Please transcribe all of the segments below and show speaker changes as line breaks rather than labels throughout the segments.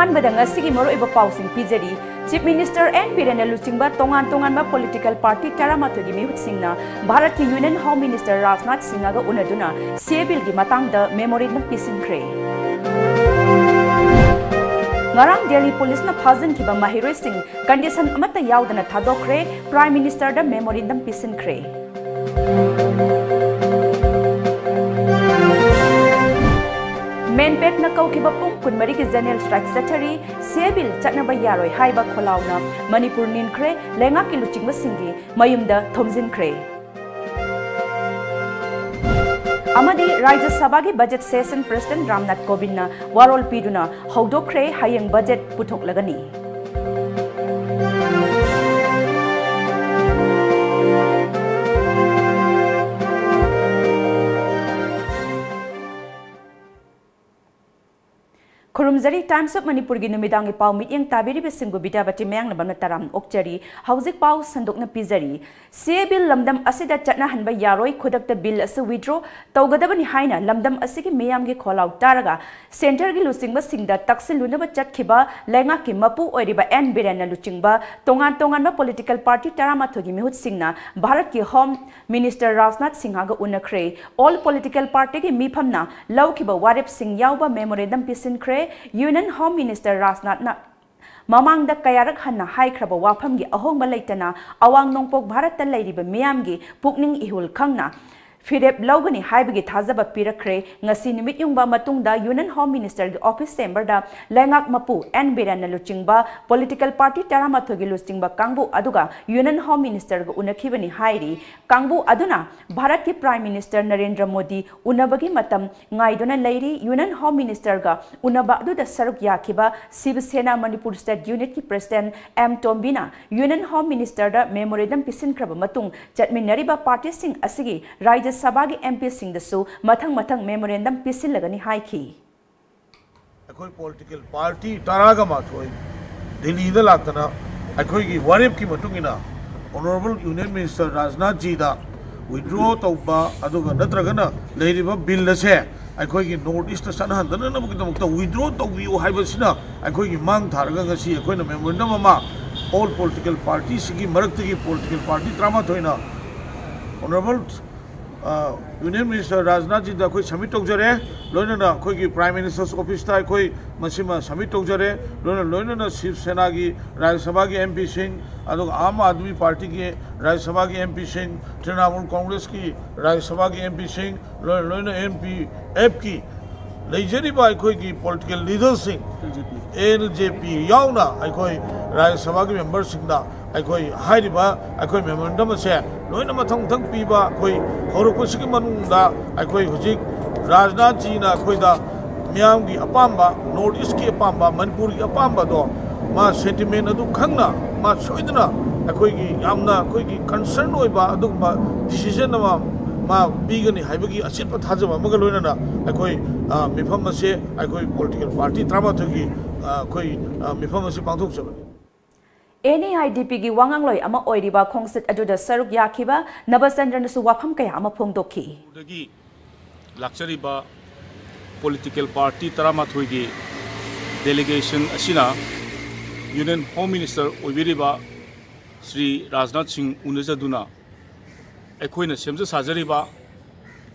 अहानबदंगसिगी मरोइब पाउसिंग पिजरी चीफ मिनिस्टर एन बिरेन लुचिंगबा तोंगान पॉलिटिकल पार्टी तरामाथोगी मिहुतसिंगना भारत की यूनियन होम मिनिस्टर राजनाथ सिंहगा उनदुना सीए बिल की मातांगदा मेमोरेंडम पिसिनख्रे ngarang Delhi police na phajin kiba mahiroi sing condition amata yaudana thadokre prime minister da memorandum pisinkre main pet na kau kiba pung kunmari ki general strike secretary sebil chatnaba yaroi haiba kholauna manipur ninkre lenga ki luchingba singi mayumda thomjinkre Amadi Rajya Sabha ki budget session President Ramnath Kovind na warol piduna haudokhre hayang budget puthok lagani. Kurumzari Times of Manipur gi numidangi pau mityang tabiri besinggu BIDYAPATI mayang nabamna taram okchari hauzik pau sandokna pizari CA bill lamdam asida chatna hanba yaroi khudakta bill ase withdraw tawgadabani haina lamdam asigi miyam gi call out taraga center gi lusingba singda taksil lunaba chatkhiba lenga ki mapu oiriba n birena luchingba tongan ba political party taramathogi mihut singna Bharat ki home minister Rajnath Singha ga unakre all political party gi miphamna lawkhiba warep sing yawba memorandum pisinkre Union Home Minister Rajnath na mamangda kayarak hanna haikraba wafamgi ahongba leitana awang nongpok Bharat ta leiriba miyamgi pukning ihul khangna Fidep Logani Haibagi Tazaba Pirakre, Nasi Nimit Yungba Matungda, Union Home Minister Office Chamber da Lengak Mapu, and Birana Luchingba, Political Party Taramathogi Lustingba Kangbu Aduga, Union Home Minister Unakibani Hairi, Kangbu Aduna, Bharat ki Prime Minister Narendra Modi, Unabagi Matam, Ngaidona Lady, Union Home Minister ga, Unabadu da Saruk Yakiba, Sivasena Manipur State Unit ki President M. Tombina, Union Home Minister da Memorandum Pisinkraba Matung, Chatminariba Party Sing Asigi, Rajya Sabha ki MP Singh dasu mathang memorandum pisil lagani haiki.
Akoi political party taraga mathoi Delhi da latana akoi ki warep ki matungina Honorable Union Minister Rajnath ji da withdraw tauba aduga natragana leiriba bill se akoi ki notice ta sanhandana na bukita withdraw taubiu haibasina akoi ki mang tharaga ngasi akoi na memorandum ama all political parties ki marakti ki political party trama thoina Honorable Union Minister Rajnath ji da koi submit tawjare loina na koi ki Prime Minister's Office ta koi masima submit tawjare loina na Shiv Sena gi Rajya Sabha ki MP Singh adu Aam Aadmi Party ki Rajya Sabha ki MP Singh Trinamool Congress ki Rajya Sabha ki MP Singh loina MP F ki leijari ba koi ki political leaders Singh LJP yauna koi Rajya Sabha ki member Singh da akoi hairiba akoi memorandum se loina mathang piba koi horokosiki manungda akoi hujik Rajnath ji na akoi da miyam gi apamba north east ki apamba manipur gi apamba do ma sentiment adu khangna ma soidna akoi gi yamna akoi gi concern oiba adu ma decision ma bigani haibagi achitpa thajaba maga loina na akoi mifam se akoi political party tramathogi koi mifam se pangthok chabani
NAIDP gi wangangloi ama oiriba khongsit aduda saruk yakiba Nabasandra nasu wafam kaya ama phongdokhi
dagi lakchariba political party taramathoi gi delegation asina Union Home Minister oibiriba Sri Rajnath Singh unajaduna ekhoina semja sajariba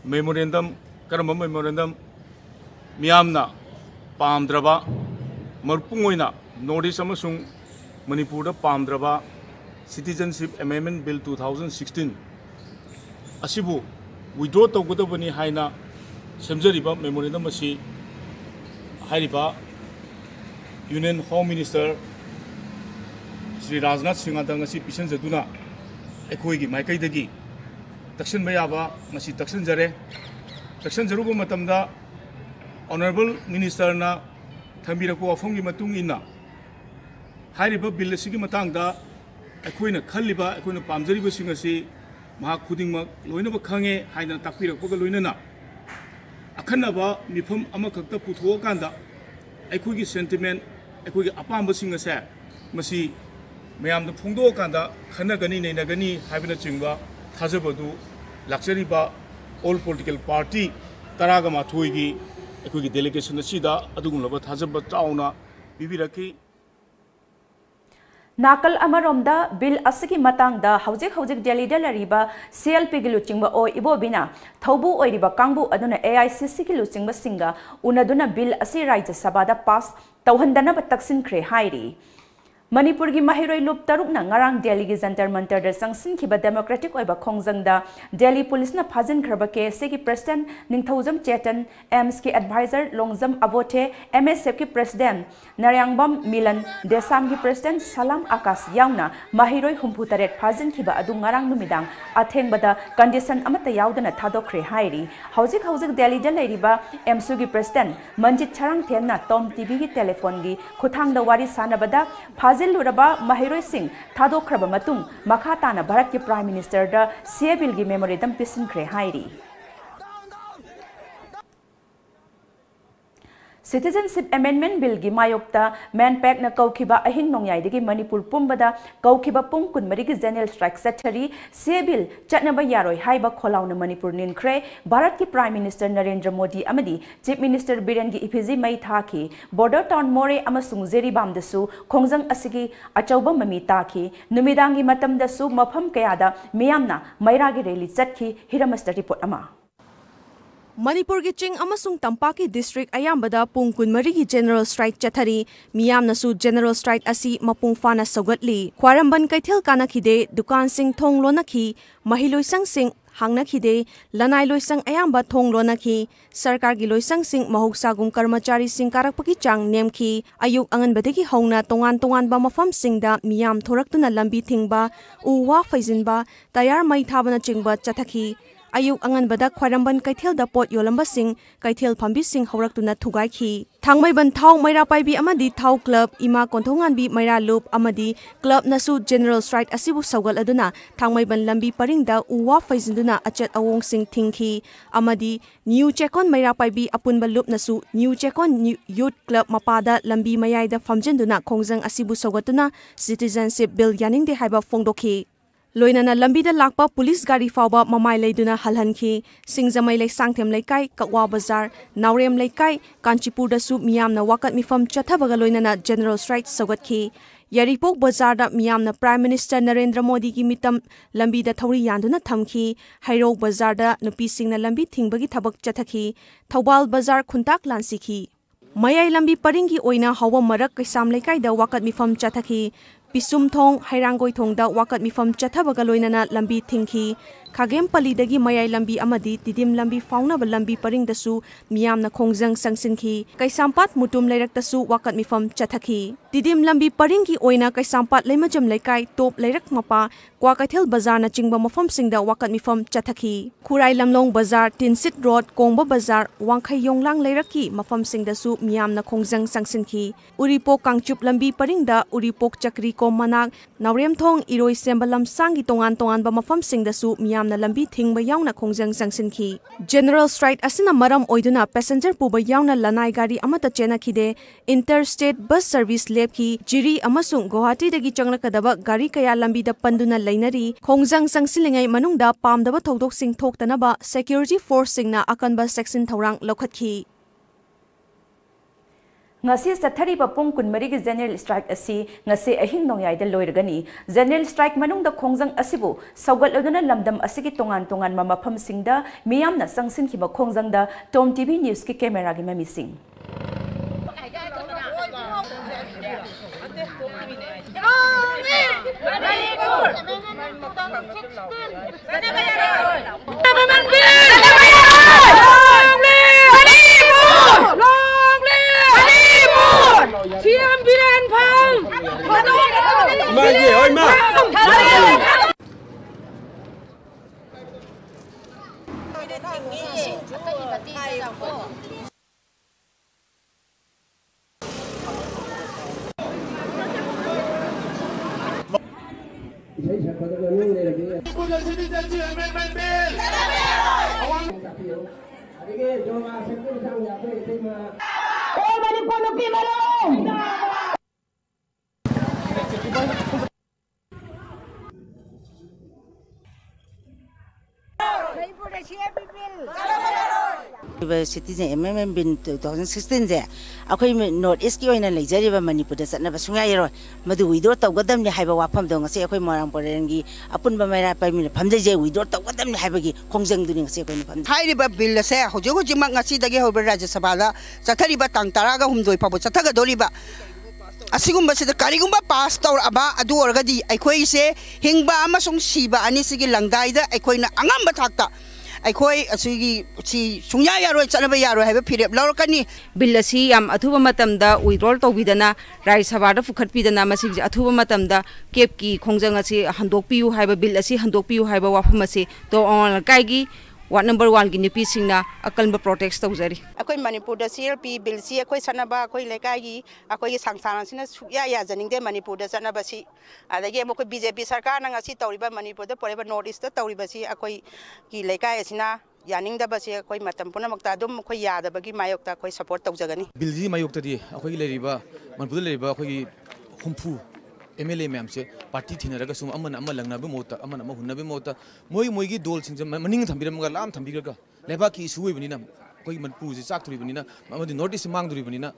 memorandum karamba memorandum miyamna pamdraba marpungoina notice amasung Manipur Pamdraba Citizenship Amendment Bill 2016 Asibu withdraw Togotabani Haina Semjariba Memorandum Asi Hariba Union Home Minister Sri Rajnath Singh Adangasi Pisan Zaduna Ekoigi Maikai Dagi Takshan Bayaba Masi Takshan Jare Takshan Jaruba Matamda Honorable Minister na Thambiraku Afongi Matungina Hariba bill sigi matangda akoina khaliba akoina pamjariba singasi maha khudingma loinaba khange haina takpirakpaga loinana akhanaba mifam ama khakta putho kanda aikoigi sentiment aikoigi apamba singase masi mayamda phungdo kanda khanagani neinagani haibina chingba thajabadu lakchariba all political party taraga mathoigi aikoigi delegation asida adugumlaba thajaba chauna पिबिरखी
नाकल अमरोमदा bill असगी मतंगदा हौजिक दिल्ली दा लरिबा CLP गी लुचिंगबा ओ इबोबिना थौबु ओइरिबा कांगबु अदुना AICC गी लुचिंगबा सिंगा उनदुना बिल असि राज्य सभादा पास तौहंदना तकसिनख्रे हाइरी मणिपुर की महिरोई लुप तरुकना ngarang दिल्ली की जंतर मंतर दा संगसिनखिबा डेमोक्रेटिक ओइबा खोंगजंगदा दिल्ली पुलिस ना फाजिनख्रबा केस की प्रेसिडेंट निंगथौजम चेतन एम्स की एडवाइजर लोंगजम अबोथे MSF की प्रेसिडेंट नरयांगबम मिलन देसाम की प्रेसिडेंट सलाम आकाश यावना महिरोई हुंफु तरेट फाजिनखिबा अदु ngarang नुमिदांग अथेंगबदा कंडीशन अमत यावदना थादोख्रे हाइरी हौजिक दिल्ली दा लेरिबा एमसु की president Manjit Charang थेमना Tom TV की टेलीफोन की खुथांगदा वारी सानबदा फाजिलुरबा महिरोई सिंह थादोख्रबा मतुंग मखा ताना भारत के प्राइम मिनिस्टर दा सीए बिल की मेमोरेंडम पिसिनख्रे हाइरी Citizenship Amendment Bill की मायोक्ता मैनपैक न कौखिबा अहिंग नोंयाइदगी मणिपुर पुंबदा कौखिबा पुंग कुनमरी की जनरल स्ट्राइक सेक्रेटरी से बिल चटनबा यारोय हाइबा खोलाउन मणिपुर निनख्रे भारत की प्राइम मिनिस्टर नरेंद्र मोदी अमदी चीफ मिनिस्टर बिरेन की इफिजी मई थाखी बॉर्डर टाउन मोरे अमसुंग जेरीबामदसु खोंगजंग असिगी अचौबा ममी ताखी नुमिदांगी मतमदसु मफम कयादा मियामना मैरागी रैली चटखी हिरमस्टर रिपोर्ट अमा
मणिपुर की चिंग अमसुंग तंपाक की डिस्ट्रिक्ट अयाम्बदा पुंग कुनमरी की जनरल स्ट्राइक चथरी मियामनसु जनरल स्ट्राइक असी मपुंग फाना सौगतली ख्वारंबन कैथेल कानखिदे दुकान सिंह थोंग लोनखी महिलोइसंग सिंह हांगनखिदे लनाई लोइसंग अयाम्बा थोंग लोनखी सरकार की लोइसंग सिंह महौसागुम कर्मचारी सिंह कारकपकी चांग नेमखी अयुक अंगनबदगी हौना तोंगान मफम सिंहदा मियाम थोरक्तुना लंबी थिंगबा उवा फैजिनबा तयार मई थाबना चिंगबा चथखी अयुक अंगनबदा ख्वारंबन कैथेल द पोट योलंबा सिंह कैथेल फंबी सिंह हौरक्तुना थुगाइखी थांगमैबन थाव मैरा पाइबी अमदी थाव क्लब इमा कोंथोंगानबी मैरा लूप अमदी क्लब नसु जनरल स्ट्राइक असिबु सौगल अदुना थांगमैबन लंबी परिंगदा उवा फैजिंदुना अचत अवोंग सिंह थिंगखी अमदी न्यू चेकोन मैरा पाइबी अपुनबा लूप नसु न्यू चेकोन यूथ क्लब मपादा लंबी मयाइदा फमजिंदुना खोंगजंग असिबु सौगतुना सिटीजनशिप बिल यानिंगदे हाइबा फोंगदोखी लोइनाना लंबीदा लाकपा पुलिस गाड़ी फावबा ममाई लेदुना हलहनखी सिंगजमई लेसांगथेम लेकाई ककवा बाजार नावरेम लेकाई कांचीपुरदसु मियामना वाकत मिफम चथबगा लोइनाना जनरल स्ट्राइक सौगतखी यारिपोक बाजार मियामना प्राइम मिनिस्टर नरेंद्र मोदी की मितम लंबीदा थौरी यान्दुना थमखी हैरोक बाजार नुपी सिंगना लंबी थिंगबगी थबक चथखी थौबाल बाजार खुंताक लांसिखी मयाई लंबी परिंगी ओइना हवा मरक कैसाम लेकाईदा वाकत मिफम चथखी पिसुम थोंग हैरांगोई थोंगदा वाकत मिफम चथबगा लोइनाना लंबी थिंगखी खागेम पलीदगी मयाई लंबी अमदी तिदिम लंबी फाउनब लंबी परिंगदसु मियामना खोंगजंग संगसिनखी कैसामपात मुटुम लेरक्तसु वाकत मिफम चथखी तिदिम लंबी परिंगी ओइना कैसामपात लेमजम लेकाई टोप लेरक मपा क्वा कैथेल बाजार न चिंगबा मफम सिंगदा वाकत मिफम चथखी खुराई लमलोंग बाजार तिनसिट रोड कोंगबा बाजार वांखै योंगलांग लेरकी मफम सिंगदसु मियामना खोंगजंग संगसिनखी उरिपोक कांगचुप लंबी परिंगदा उरिपोक चक्री को मनाक नावरेम थोंग इरोई सेंबलम सांगी तोंगान बा मफम सिंगदसु मियामना लंबी थिंगबा यावना खोंगजंग संगसिनखी जनरल स्ट्राइक असिना मरम ओइदुना पैसेंजर पुबा यावना लनाई गाड़ी अमता चेनाखिदे इंटर स्टेट बस सर्विस लेबकी जिरी अमसुंग गुवाहाटी दगी चंगलकदबा गाड़ी कया लंबीदा पंदुना लेनरी खोंगजंग संगसिलिंगै मनुंगदा पामदबा थौदोक सिंग थोक्तनबा सिक्योरिटी फोर्स सिंगना अकनबा सेक्शन थौरांग लौखतखी
ngasi sathari pa pung kunmari ki general strike asi ngasi ahin nongyai da loirgani general strike manung da khongjang asibu saugal oduna lamdam asigi tongan mafam singda miyamna sangsin khiba khongjang da tom TV news ki camera gi mami sing
Citizen MMM bin 2016 je akhoi North East ki oina leijariba Manipur da satna basunga yero madu withdraw tawgadam ni haiba wafam dong se akhoi marang porengi apun ba maira pa min phamje je withdraw tawgadam ni haiba gi khongjang duni se akhoi pham
hairiba bill se hojo hoji mak ngasi dagi hoba Rajya Sabha da chathariba tang taraga humdoi pabo chathaga doliba asigumba se karigumba pass taur aba adu orgadi akhoi se hingba amasung siba ani sigi langdai da akhoi na angamba thakta akhoi asigi si sungya yaroi chanaba yaroi haiba phirep lawrkani
bill asi yam athuba matamda withdrawal tawbidana Rajya Sabha da fukhatpidana masigi athuba matamda kep ki khongjang asi handokpiu haiba bill asi handokpiu haiba wafam asi to on kaigi Ward number 1 ki nipi singna akalba protest tawjari
akhoi Manipur da CLP bill si akhoi sanaba akhoi lekai gi akhoi sangsana sina sukya ya janing de Manipur da sanaba si adagi akhoi BJP sarkar na ngasi tawriba Manipur da poreba North East da tawriba si akhoi ki lekai asina yaning da basi akhoi matam puna makta dum akhoi yada bagi mayok ta akhoi support tawjagani
bill ji mayok ta di akhoi leriba Manipur da leriba akhoi humpu MLA ma'am से party थी नरगा सुम अमन अमन लगना भी मोता अमन अमन हुन्ना भी मोता मोई की दोल सिंह मनिंग थंबीर मगर लाम थंबीर का लेबा की सुई बनी ना कोई मनपुर से चाक तुरी बनी ना ममदी नोटिस मांग तुरी बनी ना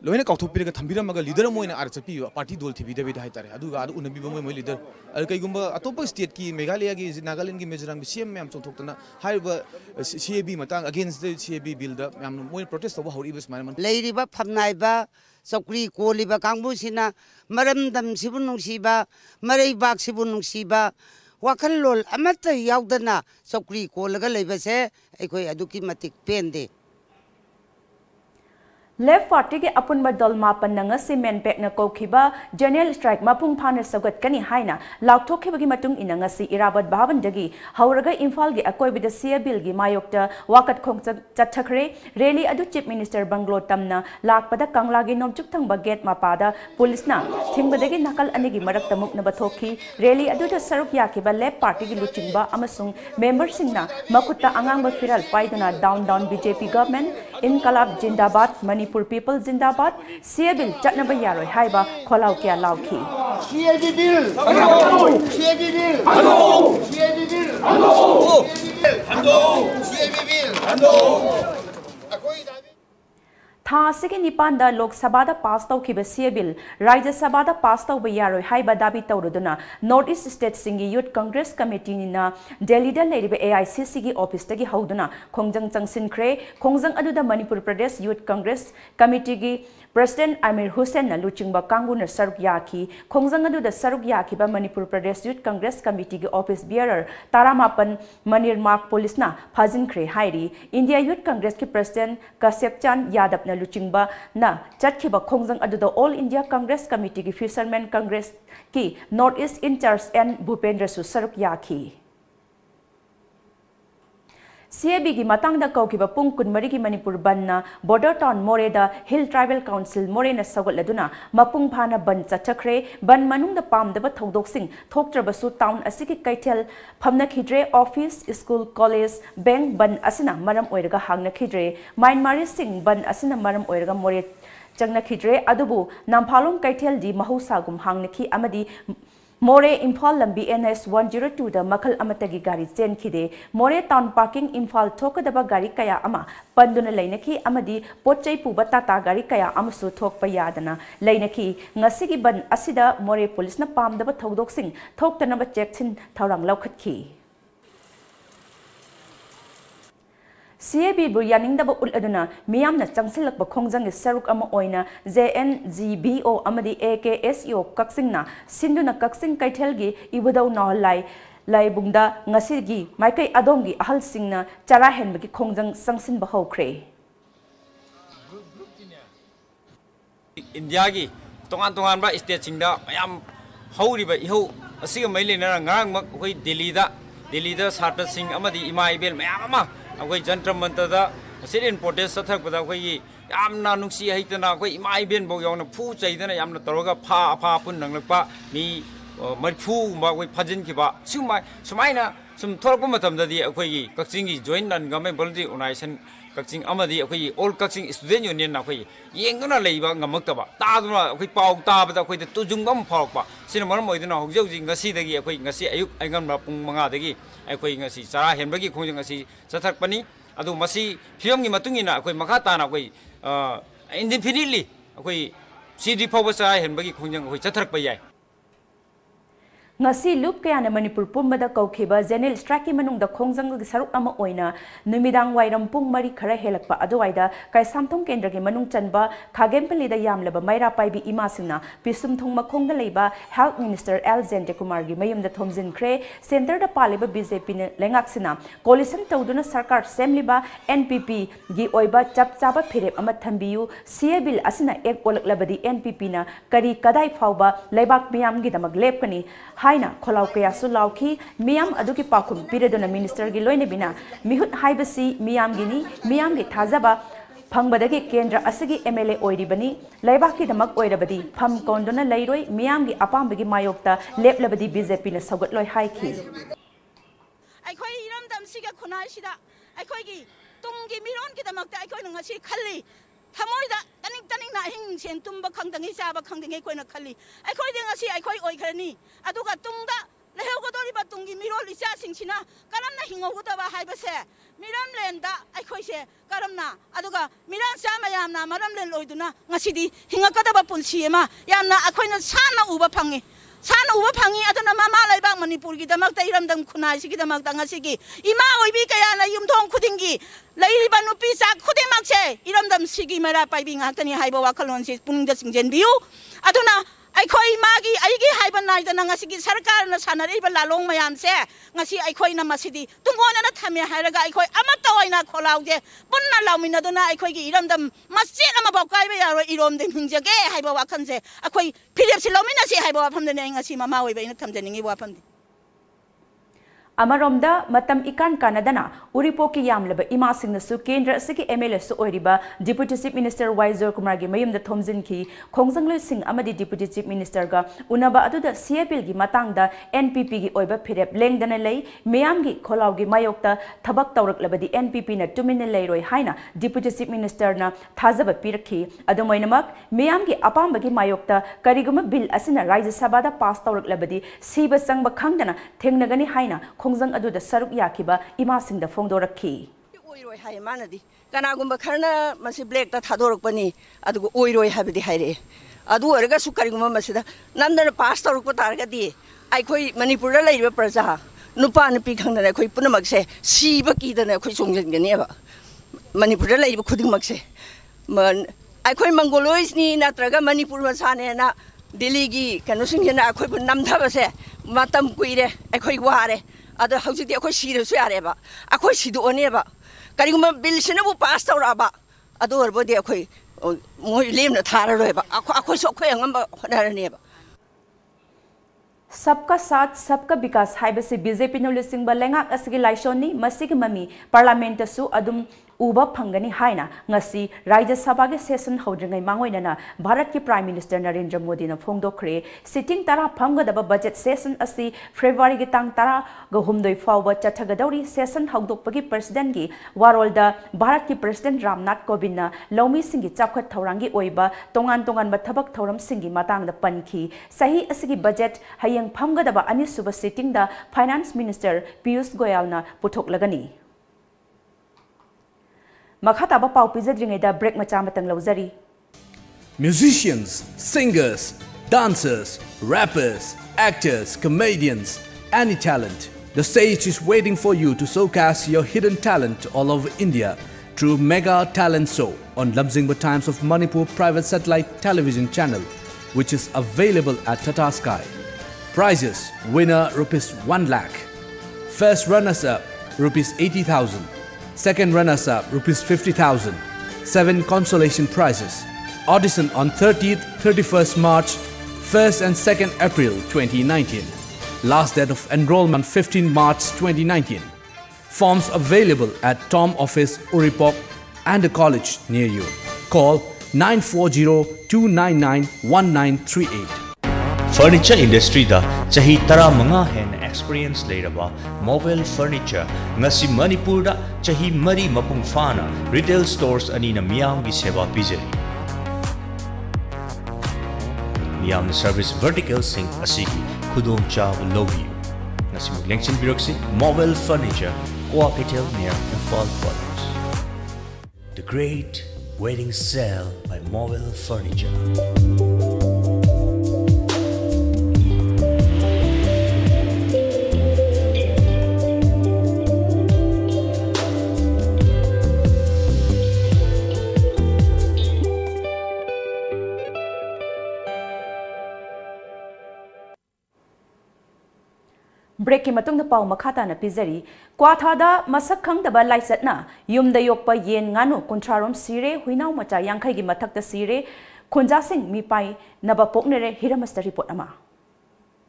लोइने काउथोपीर का थंबीर मगर लीडर मोइना आर चपी पार्टी दोल थी विदे विदे हाइतारे अदुगा अदु उनबी मोई लीडर अल कईगुंबा अतोप स्टेट की मेघालय की नागालैंड की मिजोरम की सीएम मैम चोथोक्तना हाइबा सीएबी मतंग अगेंस्ट द सीएबी बिल द मैम मोइ प्रोटेस्ट तब हौरी बस माने
लेरिबा फमनाइबा Sokri koliba kangbu sina maramdam sibu nungsiba maribak sibu nungsiba wakal lol amata yaudana sokri kolaga lebase aikoi aduki matik pende
Left Party ke apun badal mapan nanga cement pack na kokhiba general strike mapung phana sagat kani haina lakthok khibagi matung inanga si irabat bhavan dagi hauraga imphal ge akoi bida sia bill gi mayokta wakat khong chathakre rally adu chief minister banglo tamna lakpada kangla gi nomchuk thangba gate mapada police na thingbadagi nakal ani gi marak tamuk na bathokhi rally adu da saruk yakhiba Left Party gi luchingba amasung member singna makutta angangba firal paiduna down BJP government inqalab jindabad Manipur people Zindabad, CA bill Chatnaba Yaroi Haiba, Kolau Kia Lauki.
CAG bill! CAG bill! CAG bill!
Tha sigi nipanda Lok Sabha da pass taw khiba CA bill Rajya Sabha da pass taw yaroi haiba dabi tawruduna North East State Singi Youth Congress Committee na Delhi da leriba AICC gi office tagi hauduna khongjang changsin khre khongjang aduda Manipur Pradesh Youth Congress Committee gi President Amir Hussain na luchingba kangu na saruk yaki khongjang aduda saruk yaki ba Manipur Pradesh Youth Congress Committee gi office bearer Taramapan Manir Mark Police na phajin khre hairi India Youth Congress ki President Kasep Chan Yadav na luchingba na chatkhiba khongjang aduda All India Congress Committee ki Fishermen Congress ki North East in charge N Bhupendra su saruk yaki CAB ki matang da kaukiba pung kunmari ki Manipur banna border town More da Hill Tribal Council More na sagot laduna mapung phana ban chachakre ban manung da pam da ba thodok sing thoktraba su town asiki kaithel phamna khidre office school college bank ban asina maram oiraga hangna khidre Myanmar sing ban asina maram oiraga More changna khidre adubu namphalong kaithel di mahusa gum hangna khi amadi More Imphal Lambi NS 102 da Makhal Amatagi Gari Chen Khide More Town Parking Imphal Thokadaba Gari Kaya Ama Panduna Lainaki Amadi Pochai Puba Tata Gari Kaya Amasu Thokpa Yadana Lainaki Ngasigi Ban Asida More Police na Pam Daba Thodok Sing Thoktanaba Jackson Taurang Laukhat Ki CAB bu yaning da ba ul aduna miyam na changsilak ba khongjang saruk ama oina JNGBO amadi AKSO kaksing na sinduna kaksing kaithel gi ibudau na lai bungda ngasi gi maikai adong gi ahal sing na chara hen ba gi khongjang sangsin ba hokre
India gi tongan ba state singda mayam hauri ba iho asiga maile na ngang mak koi Delhi da Sarta Singh amadi Imai bel mayam ama अकोई जंत्र मंत्र दा Sirin protest सथक बदा कोई यामना नुक्सी हैतना कोई इमाई Ben बो यावना फू चाहिदना यामना तरोगा फा पुन नंगलपा मी मरफू मा कोई फजिन किबा सुमाइना सुम थोरक मतमददी अकोई कक्सिंगी joint non government voluntary organization Kakching अमदी अकोई ऑल कक्सिंग स्टूडेंट यूनियन ना अकोई येंगना लेबा ngमक्तबा तादुना अकोई पाउ ताबदा अकोई तुजुंगम फरकपा सिना मरम ओइदना हौजौजि ngasi दगी अकोई ngasi अयुक आइगम पुंग 5 दगी अकोई ngasi चारा हेनबगी खोंजं ngasi चथकपनी adu masi phiyam gi matung ina akoi makha tana akoi indefinitely akoi CD phawba sa hen bagi khongjang akoi chatharak pa yai
ngasi loop kaya na Manipur pumbada kaukiba general strike manungda khongjang gi saruk ama oina numidang wairam pung mari khara helakpa aduwaida kai samthong kendra gi manung chanba khagempali da yamlaba maira paibi ima singna pisum thong makhongda leiba health minister L Jente Kumar gi mayum da thomjin khre center da paliba BJP ne lengak sina coalition tawduna sarkar semliba NPP gi oiba chap chaba phirep ama thambiu CA bill asina ek olaklabadi NPP na kari kadai phawba leibak miyam gi damak lepkani haina kholau kaya su lauki miyam aduki pakhum piredona minister gi loine bina mihut haibasi miyam gini miyam gi thajaba phangbadagi kendra asigi MLA oiribani laibaki damak oirabadi pham kondona leiroi miyam gi apambagi mayokta leplabadi BJP na sagot loi haiki
aikhoi iram dam siga khunai sida aikhoi gi tunggi miron gi damak ta aikhoi ngasi khalli thamoida taning na hing sen tumba khangdangi chaba khangdangi koina khalli aikhoi de ngasi aikhoi oi khrani aduga tungda leheu godori ba tungi mirol icha singchina karamna hingo godaba haibase miram lenda aikhoi se karamna aduga miran cha mayamna maram len loiduna ngasi di hinga kadaba punsi ema yamna akhoi na sana uba phangi sana uba phangi aduna mama laibang Manipur gi damak ta iram dam khunai sigi damak ta ngasi gi ima oibi kaya na yumthong khudingi lairiba nupi sa khudimak se iram dam sigi mara paibi ngaktani haiba wakhalon se pungda singjen biu aduna aikhoi magi aigi haiba nai da ngasi gi sarkar na sanari ba lalong mayam se ngasi aikhoi na masidi tungona na thame hairaga aikhoi ama tawaina kholauje punna laumina duna aikhoi gi iram dam masjid ama bakai be yaro irom de hingjage haiba wakhan se aikhoi philip si laumina si haiba wafam de ngasi mama oi ba ina thamjaningi wafam
Amaromda matam ikan kanadana Uripoki yamlaba imasing nasu kendra siki MLA su oiriba Deputy Chief Minister Waizer Kumar gi mayum da thomjin ki khongjanglo sing amadi Deputy Chief Minister ga unaba aduda CA bill gi matangda NPP gi oiba phirep lengdana lei meyam gi kholau gi mayokta thabak tawraklabadi NPP na tumin leiroi haina Deputy Chief Minister na thajaba pirakhi adumoinamak meyam gi apamba gi mayokta kariguma bill asina Rajya Sabha da pass tawraklabadi siba sangba khangdana thengnagani haina khongjang aduda saruk yakiba ima singda phongdorakhi
oiroi hai manadi kanagumba kharna masi black ta thadorakpani adugo oiroi habidi haire adu oraga su kariguma masida namdana pass tawrakpa targadi aikhoi Manipur la laiba praja nupa nupi khangna aikhoi punamak se siba kidana aikhoi songjangani ba Manipur la laiba khudingmak se aikhoi mongolois ni natraga Manipur masane na Delhi gi kanu singjana aikhoi bu namthaba se matam kuire aikhoi ware ada hauji akhoi sira su yare ba akhoi sidu one ba kariguma bill sina bu pass tawra ba adu orbo de akhoi moi lemna thara roi ba akhoi so akhoi angamba honarane ba
सबका साथ सबका विकास हाइबसे BJP नोलिसिंग बलेंगा असगी लाइशोनी मसिग mummy parliament सु अदुम उबा फंगनी हाइना ngasi Rajya Sabha ge session hodringai mangoinana Bharat ki Prime Minister Narendra Modi na phongdokre sitting tara phamgadaba budget session asi February gi tang tara ga humdoi fawba chathagadori session hogdokpagi president gi warolda Bharat ki President Ramnath Kovind na lomi singi chapkhat thaurangi oiba tongan tongan ba thabak thauram singi matang da panki sahi asigi budget hayang phamgadaba ani suba sitting da Finance Minister Piyush Goyal na putoklagani Makhataba pau pizadringeda break macha matang lauzari
Musicians, singers, dancers, rappers, actors, comedians, any talent. The stage is waiting for you to showcase your hidden talent all over India through Mega Talent Show on Lamjingba Times of Manipur private satellite television channel, which is available at Tata Sky. Prizes: winner ₹1 lakh, first runners-up ₹80,000. Second runners-up ₹50,000. 7 consolation prizes. Audition on 30th, 31st March, 1st and 2nd April 2019. Last date of enrollment 15 March 2019. Forms available at Tom Office, Uripok and a college near you. Call 940-299-1938.
Furniture industry da chahi tara manga hen experience leiraba Mobile Furniture ngasi Manipur da chahi mari mapung fana retail stores ani na miyam gi seva pijari miyam service vertical sing asigi khudong cha lobi ngasi muglengchin biroksi Mobile Furniture Kwa Ketel near Infal Products. great wedding sale by Mobile Furniture.
Break ki matung na pau makata na pizari kwathada masak khangdaba laisatna yumda yokpa yen nganu kuntrarom sire huinaw macha yangkhai gi mathakta sire khunja sing mi pai naba poknere hiramasta report ama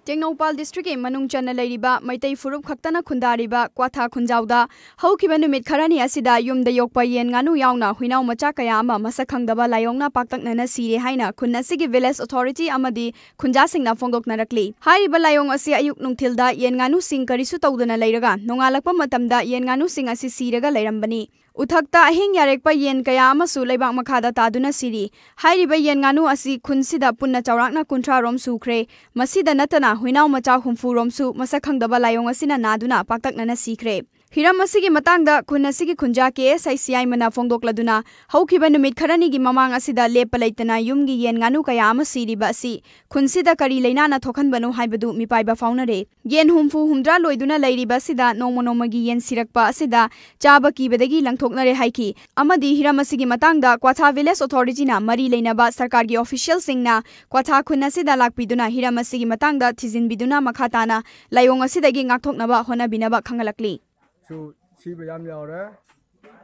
Tengnopal district e manung chana leiriba maitai furup khaktana khundariba kwatha khunjauda haukiba numit kharani asida yumda yokpa yen nganu yauna huinaw macha kaya ama masak khangdaba layongna paktaknana sire haina khunna sigi village authority amadi khunja singna fongdoknarakli hairiba layong asi ayuk nungthilda yen nganu sing karisu tawdana leiraga nongalakpa matamda yen nganu sing asi siraga leirambani uthakta ahing yarekpa yen kaya amasu leibak makhada taduna siri hairiba yen nganu asi khunsida punna chawrakna kunthra rom sukre masida natana huinaw macha humfu romsu masak khangdaba layong asina naduna paktaknana sikre hiram asigi matangda khun asigi khunja ke SICI mana fongdokladuna haukiba numit kharani gi mamang asida lepa leitana yumgi yen nganu kaya ama siriba asi khunsida kari leina na thokhan banu haibadu mipaiba faunare yen humfu humdra loiduna leiriba sida nomonomagi yen sirakpa asida chaba kibadagi langthoknare haiki amadi hiram asigi matangda kwatha village authority na mari leinaba sarkar gi official singna kwatha khun asida lakpiduna hiram asigi matangda thizin biduna makhatana layong asidagi ngakthoknaba hona binaba khangalakli
so si bayam yaure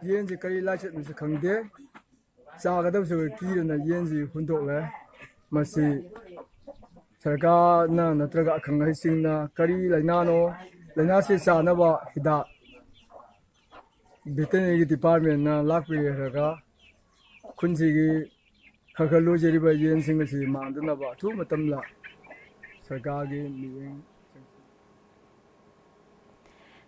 yen ji kari la chet mi khangde sa ga da so ki na yen ji hundok le masi sarkar na natraga khangai sing na kari laina no laina se sa na ba hida veterinary department na lakpi raga khunji gi khagalo jeri ba yen sing si mandna ba thu matam la sarkar gi mi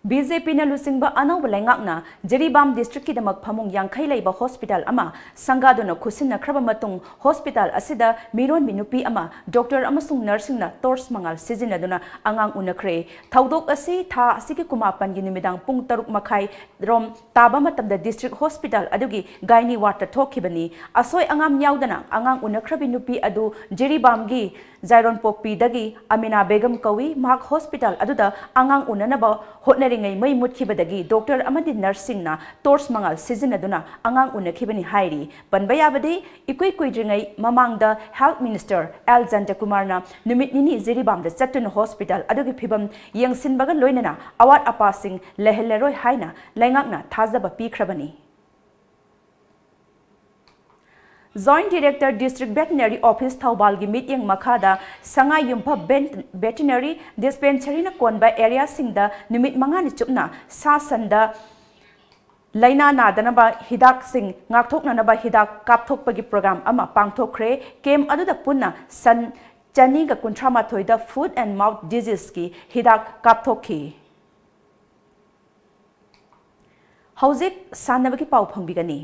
BJP na lusingba anaw balengakna Jeribam district ki damak phamung yangkhai leiba hospital ama sangaduna khusinna khraba matung hospital asida miron minupi ama doctor amasung nursing na tors mangal sizinaduna angang unakre thaudok asi tha asiki kumapan gi numidang pung 6 makhai rom taba matamda district hospital adugi gaini ward ta thokhibani asoi angam yaudana angang unakhrabi nupi adu Jeribam gi Zairon Pokpi dagi Amina Begum Kawi Mark Hospital aduda angang unanaba hotnaringai mai mutkibadagi doctor amadi nursing na tors mangal sizinaduna angang unakhibani hairi panbayabadi ikoi koidringai mamangda health minister Alexander Kumar na numit nini Jeribam da chatun hospital adugi phibam yangsinbaga loinana awat apasing leheleroi haina laingakna thazaba pikhrabani Joint Director District Veterinary Office Thaubal gi meeting makhada Sangai Yumpa Veterinary Dispensary na konba area singda numit mangani chupna sa sanda laina nadanaba hidak sing ngakthoknanaba hidak kapthokpagi program ama pangthokre kem aduda punna san chani ga kuntrama thoida foot and mouth disease ki hidak kapthokhi Hauzik sanabaki pau phangbigani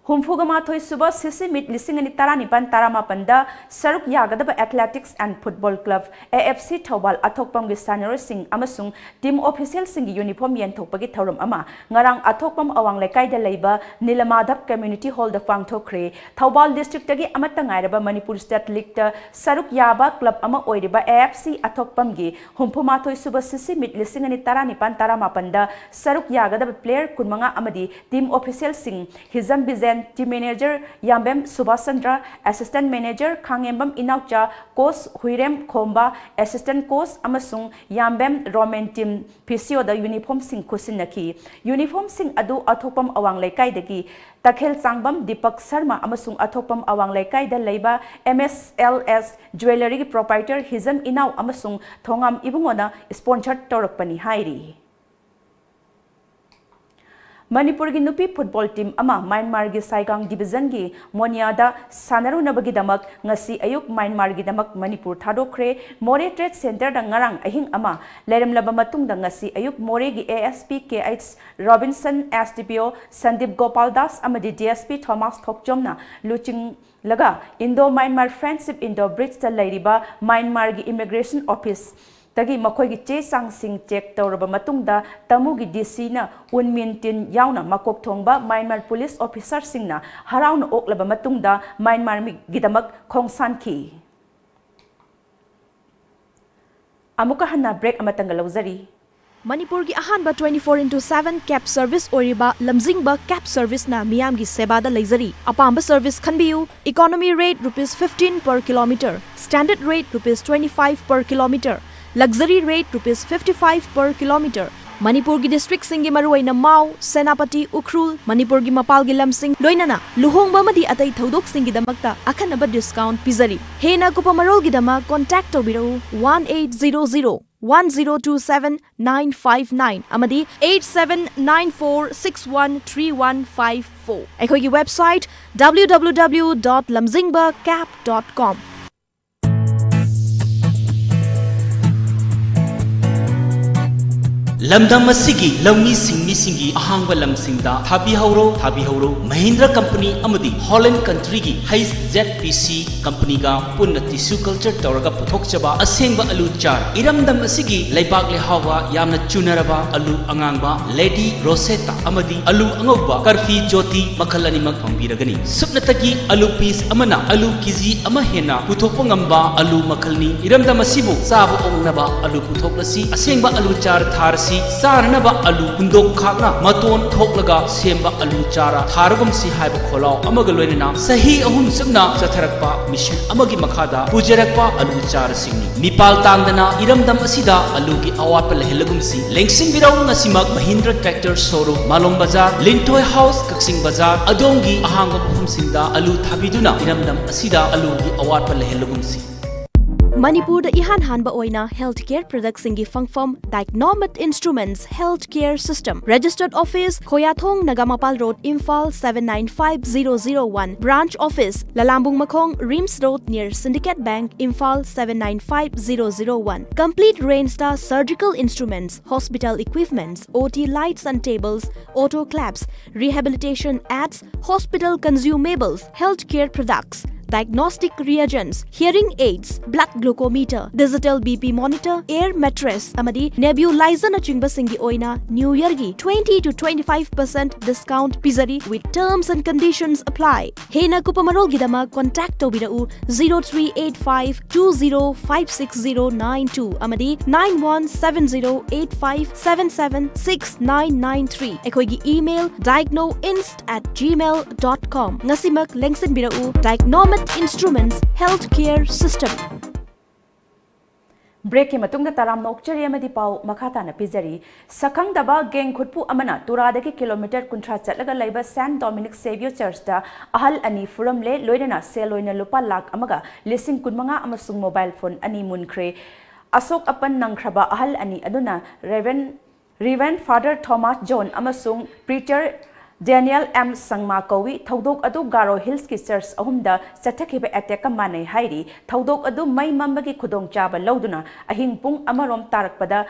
Humfugama thoi suba sisi mit lisingani tarani pan tarama panda saruk yagadaba athletics and football club AFC Thaubal athokpam gi sanero sing amasung team official sing uniform yen thokpagi thorum ama ngarang athokpam awang lekai da leiba Nilamadhap community hall da pangthokre Thaubal district tagi amata ngairaba Manipur state league ta saruk yaba club ama oiriba AFC athokpam gi humfuma thoi suba sisi mit lisingani tarani pan tarama panda saruk yagadaba player kunmanga amadi team official sing hizam bizen Team Manager Yambem Subhasandra, Assistant Manager Khangembam Inaucha, Coach Huirem Khomba, Assistant Coach Amasung Yambem Roman Team PCO da uniform sing kusinaki. Uniform sing adu athopam awang lekai dagi Takhel Sangbam Deepak Sharma Amasung athopam awang lekai da leiba MSLS Jewelry Proprietor Hizam Inau Amasung Thongam Ibungona sponsored Torakpani Hairi. Manipur gi nupi football team ama Myanmar gi Saigang division gi Monyada sanarunabagi damak ngasi ayuk Myanmar gi damak Manipur thadokre More Trade Center da ngarang ahing ama leremlaba matung da ngasi ayuk More gi ASP KH Robinson SDPO Sandip Gopal Das amadi DSP Thomas Thokjomna luching laga Indo Myanmar Friendship Indo Bridge ta lairiba Myanmar gi Immigration Office tagi makhoi gi che sang sing check tawraba matungda tamu gi DC na unmin tin yauna makok thongba Myanmar police officer singna harauna oklaba matungda Myanmar mi gidamak khongsan ki amuka hanna break amatanga lawzari
Manipur gi ahanba 24/7 cab service oriba lamjingba cab service na miyam gi sebada leizari apamba service khanbiu economy rate ₹15 per kilometer standard rate ₹25 per kilometer luxury rate ₹55 per kilometer Manipur gi district singi maruaina Mau Senapati Ukhrul Manipur gi mapal gi lamsing loinana luhongba madi atai thodok singi damakta akhanaba discount pizari hena kupamarol gi dama contact tobiro 1800 1027 959 amadi 8794613154 akhoi gi website www.lamjingbacap.com
Lamdam asigi lawni singmi singi ahangba lamsingda thabi hauro Mahindra company amadi Holland country gi Hais ZPC company ga punna tissue culture tawraga puthokchaba asengba alu char iramdam asigi leibak lehawa yamna chunaraba alu angangba Lady Rosetta amadi alu angauba karfi jyoti makhal animak pambiragani supnatagi alu piece amana alu kg ama hena puthokpa ngamba alu makhalni iramdam asibu sabu ongnaba alu puthoklasi asengba alu char tharsi Saranaba alu Bundok Khakna Maton Thoklaga Semba alu chara Tharagum si haiba kholau amagaloina Sahi ahum sugna Satharakpa mission amagi makhada Pujarakpa alu chara singni Mipal tangdana iramdam asida alu gi awapa lehelagum si Lengsing birau ngasimak Mahindra Tractor Showroom Malong Bazar Lintoy House Kaksing Bazar Adongi ahangwa mahum singda alu thabiduna iramdam asida alu gi awapa lehelagum si
Manipur da ihan hanba oina healthcare products singi fangfam Diagnomet Instruments Healthcare System Registered Office Khoyathong Nagamapal Road Imphal 795001 Branch Office Lalambung Makhong Rims Road near Syndicate Bank Imphal 795001 Complete Rainstar Surgical Instruments Hospital Equipments OT Lights and Tables Auto Claps Rehabilitation Ads Hospital Consumables Healthcare Products Diagnostic reagents, hearing aids, blood glucometer, digital BP monitor, air mattress, amadi nebulizer na chingba singi oina New Year gi 20 to 25% discount pizari with terms and conditions apply. Hena kupamarol gidama contact tobirau 0385205692 amadi 917085776993. Ekoi gi email diagnoinst@gmail.com. Ngasimak lengsin birau Diagnomet Instruments Healthcare System.
Break ki matungda taram nokchari amadi pau makhata na pizari sakang daba geng khutpu amana turadagi kilometer kuntra chatlaga laiba Saint Dominic Xavier Church da ahal ani furamle loinana seloina lupa lakh amaga lising kunmanga amasung mobile phone ani munkre asok apan nangkraba ahal ani aduna Reverend Father Thomas John amasung preacher Daniel M. Sangma Kawi, Thaudok Adu Garo Hills ki Church ahumda Sathakiba attack mane hairi, Thaudok Adu Mai Mambagi Kudong Chaba Lauduna, ahing pung amarom tarakpada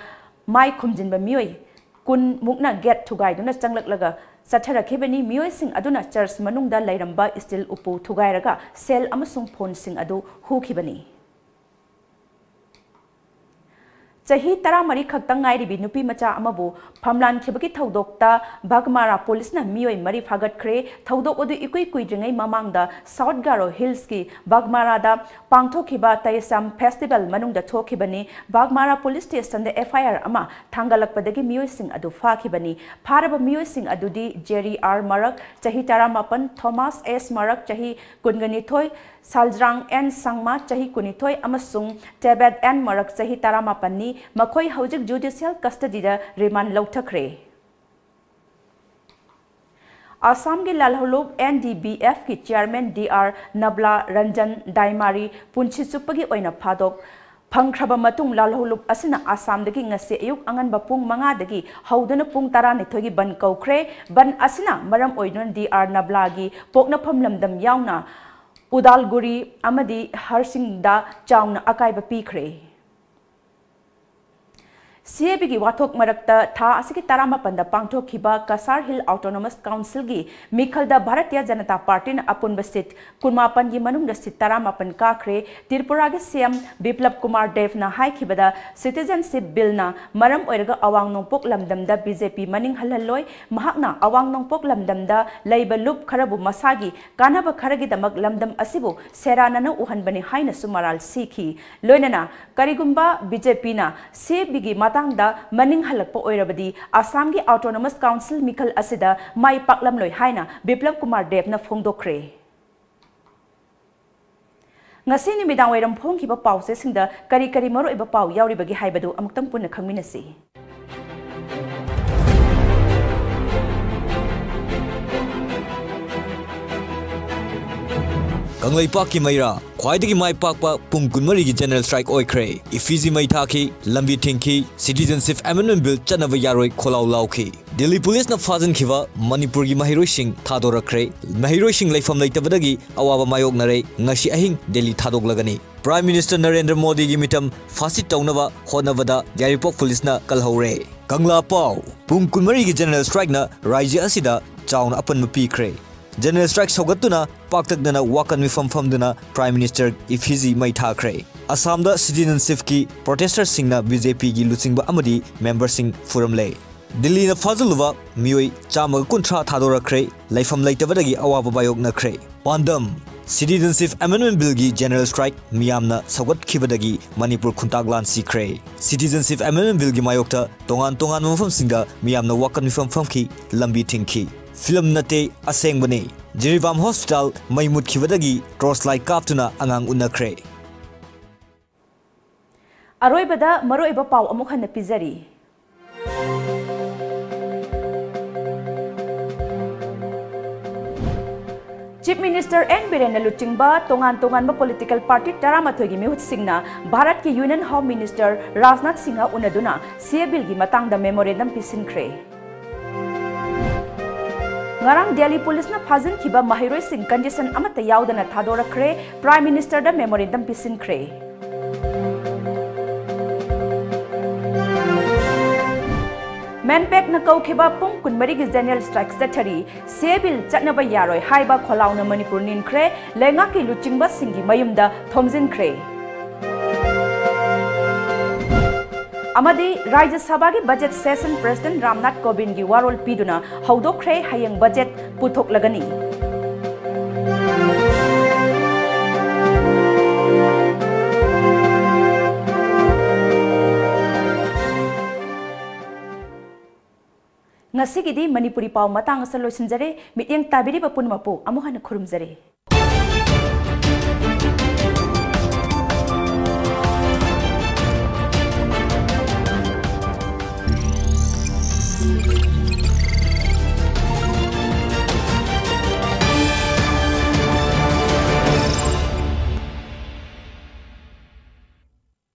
Mai Kumjinba Mui, Kun Mukna get to guiduna Changlak Satharakibani Mui sing Aduna Church Manungda Lairamba still upu Tugairaga, Sel Amasung Pon sing Adu Hukibani. Chahi tara mari khaktang ngai ri nupi macha amabu phamlan khibaki thaudokta Bagmara police na mioi mari phagat khre thaudok odu ikui kuidringai mamangda South Garo Hills ki Bagmara da pangthokhiba taisam festival manungda thokibani Bagmara police station da FIR ama thangalakpadagi mioi sing adu fakhibani pharaba mioi sing adudi Jerry R Marak chahi tara mapan Thomas S Marak chahi kungani thoi Saljrang N Sangma chahi kunithoi amasung Tebet N Marak chahi tara mapanni Makhoi Haujik Judicial Custody da remand lauthakre. Assam ki Lalholub NDBF ki Chairman DR Nabla Ranjan Daimari Punchi Supagi oina Pangkraba matung lalholup asina Assam dagi ngasi ayuk angan bapung manga dagi haudana pung tara nithogi ban kaukre ban asina maram oidon DR Nablagi pokna phamlamdam yauna Udalguri amadi Harsingda chauna akaiba pikre CAB की वाथोक मरक्ता था असि की तारामा पंदा पांगथोक खिबा कसार हिल autonomous council की मिखलदा Bharatiya Janata party न अपुन बसित कुमापन की मनुंग दसित तारामापन काखरे त्रिपुरा के CM Biplab Kumar देव न हाई खिबदा सिटीजनशिप बिल न मरम ओइरगा अवांग नोंपोक लमदमदा बीजेपी मनिंग हल्हल्लोय महाकना अवांग नोंपोक लमदमदा लैब लुप खरबु मसागी कानाबा खरगी दमक लमदम असिबु सेरानन उहनबनि हाइना सुमराल सीखी लोइनना करिगुंबा बीजेपी न CAB की matangda maning halakpa oirabadi Assam gi Autonomous Council Mikal asida mai paklam loi haina Biplab Kumar Dev na phongdokre ngasi ni midang wairam phongkiba pause singda kari kari maro iba pau yauribagi haibadu amuktang punna khangminasi
Kanglai Paki Maira, Kwaidagi Mai Pakpa, Punkunmari General Strike Oikre, Ifizi Maitaki, Lambi Tinki, Citizenship Amendment Bill Chanava Yaroi Kolau Lauki. Delhi Police na Fazan Kiva, Manipur gi Mahiro Singh, Thadora Kre, Mahiro Singh Laifam Laitabadagi, Awaba Mayok Nare, Ngashi Ahing, Delhi Thadok Lagani. Prime Minister Narendra Modi gi mitam Fasit Taunava, Honavada, Yaripok Police na Kalhaure. Kangla Pau, Punkunmari General Strike na Raiji Asida, Chaun Apan Mapi Kre. General Strike Sogatuna, Paktakdana Wakan Mifam Prime Minister Ifizi Maithakre. Assam da Citizenship ki protester singna BJP gi Lutsingba Amadi member sing Furamle. Delhi na Fazuluva, Mioi, Chama Kuntra Thadorakre, Laifam Laitabadagi Awaba Bayok Nakre. Pandam, Citizenship Amendment Bill gi General Strike, Miyamna Sagat Kibadagi, Manipur Kuntaglan Sikre. Citizenship Amendment Bill gi Mayokta, Tongan Mufam Singa, Miyamna Wakan Mifam Famki, Lambi Tinki. Film nate aseng bane Jirivam Hospital Maimut Kivadagi Crosslight Kaptuna Angang Unakre.
Aroy bada maro iba pau amukhan na pizari. Chief Minister N. Biren Luchingba tongan ba political party taramathogi mihut singna Bharat ki Union Home Minister Rajnath Singha unaduna CAB gi matangda memorandum pisinkre. Ngarang Delhi Police na Fazan Kiba Mahiroi Singh condition amata yaudana Thadorakre Prime Minister da memorandum pisinkre. Manpack na Kaukiba Pung Kunmari gi General Strikes da Thari CAB chatnaba yaroi haiba kholau na Manipur ninkre lenga ki Luchingba Singhi mayumda thomjinkre. Amadi Rajya Sabha ki Budget Session President Ramnath Kovind gi warol piduna haudokre hayang budget puthok lagani. Ngasigidi Manipuri pau matang sa loisinjare mityang tabiri ba punmapo amuhan khurumjare.